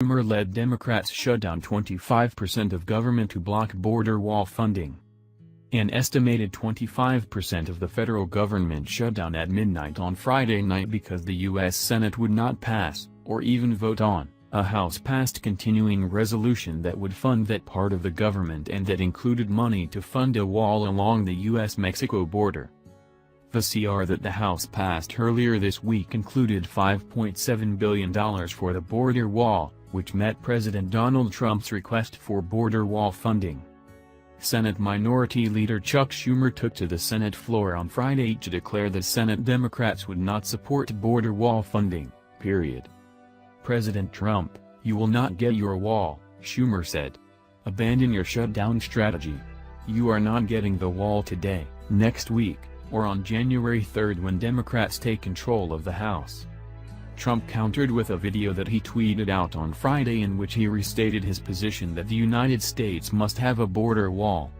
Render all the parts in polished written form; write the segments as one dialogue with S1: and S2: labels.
S1: Schumer-led Democrats shut down 25% of government to block border wall funding. An estimated 25% of the federal government shut down at midnight on Friday night because the U.S. Senate would not pass, or even vote on, a House-passed continuing resolution that would fund that part of the government and that included money to fund a wall along the U.S.-Mexico border. The CR that the House passed earlier this week included $5.7 billion for the border wall, which met President Donald Trump's request for border wall funding. Senate Minority Leader Chuck Schumer took to the Senate floor on Friday to declare that Senate Democrats would not support border wall funding, period. President Trump, "You will not get your wall," Schumer said. "Abandon your shutdown strategy. You are not getting the wall today, next week, or on January 3rd when Democrats take control of the House." Trump countered with a video that he tweeted out on Friday in which he restated his position that the United States must have a border wall.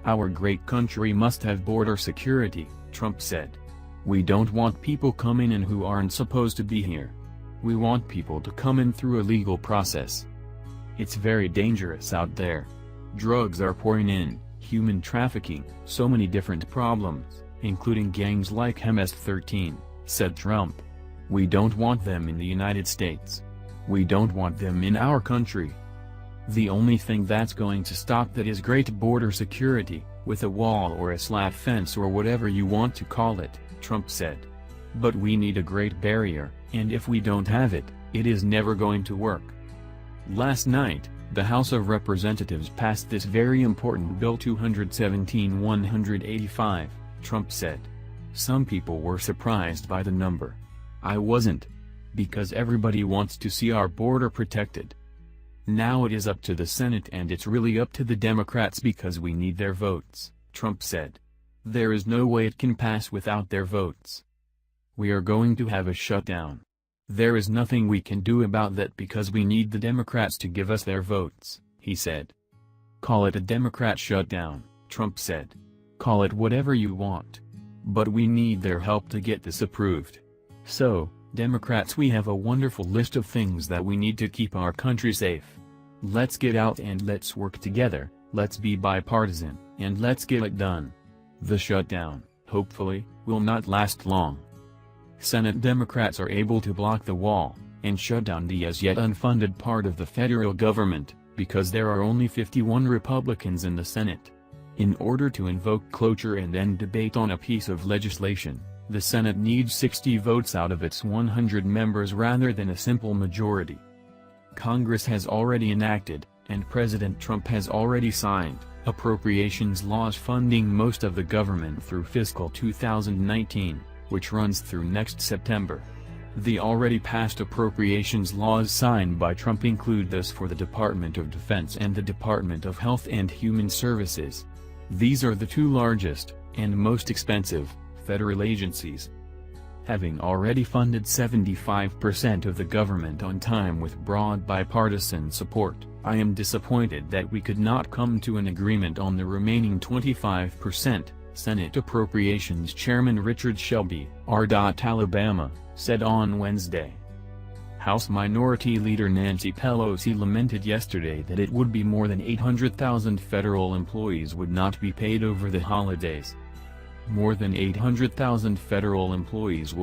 S1: "Our great country must have border security," Trump said. "We don't want people coming in who aren't supposed to be here. We want people to come in through a legal process. It's very dangerous out there. Drugs are pouring in, human trafficking, so many different problems, including gangs like MS-13, said Trump. "We don't want them in the United States. We don't want them in our country. The only thing that's going to stop that is great border security, with a wall or a slat fence or whatever you want to call it," Trump said. "But we need a great barrier, and if we don't have it, it is never going to work." Last night, the House of Representatives passed this very important bill 217-185, Trump said. "Some people were surprised by the number. I wasn't. Because everybody wants to see our border protected. Now it is up to the Senate and it's really up to the Democrats because we need their votes," Trump said. "There is no way it can pass without their votes. We are going to have a shutdown. There is nothing we can do about that because we need the Democrats to give us their votes," he said. "Call it a Democrat shutdown," Trump said. "Call it whatever you want. But we need their help to get this approved. So, Democrats, we have a wonderful list of things that we need to keep our country safe. Let's get out and let's work together, let's be bipartisan, and let's get it done. The shutdown, hopefully, will not last long." Senate Democrats are able to block the wall, and shut down the as yet unfunded part of the federal government, because there are only 51 Republicans in the Senate. In order to invoke cloture and end debate on a piece of legislation, the Senate needs 60 votes out of its 100 members rather than a simple majority. Congress has already enacted, and President Trump has already signed, appropriations laws funding most of the government through fiscal 2019, which runs through next September. The already passed appropriations laws signed by Trump include those for the Department of Defense and the Department of Health and Human Services. These are the two largest, and most expensive, federal agencies. Having already funded 75% of the government on time with broad bipartisan support, I am disappointed that we could not come to an agreement on the remaining 25%, Senate Appropriations Chairman Richard Shelby, Alabama, said on Wednesday. House Minority Leader Nancy Pelosi lamented yesterday that it would be more than 800,000 federal employees would not be paid over the holidays. More than 800,000 federal employees will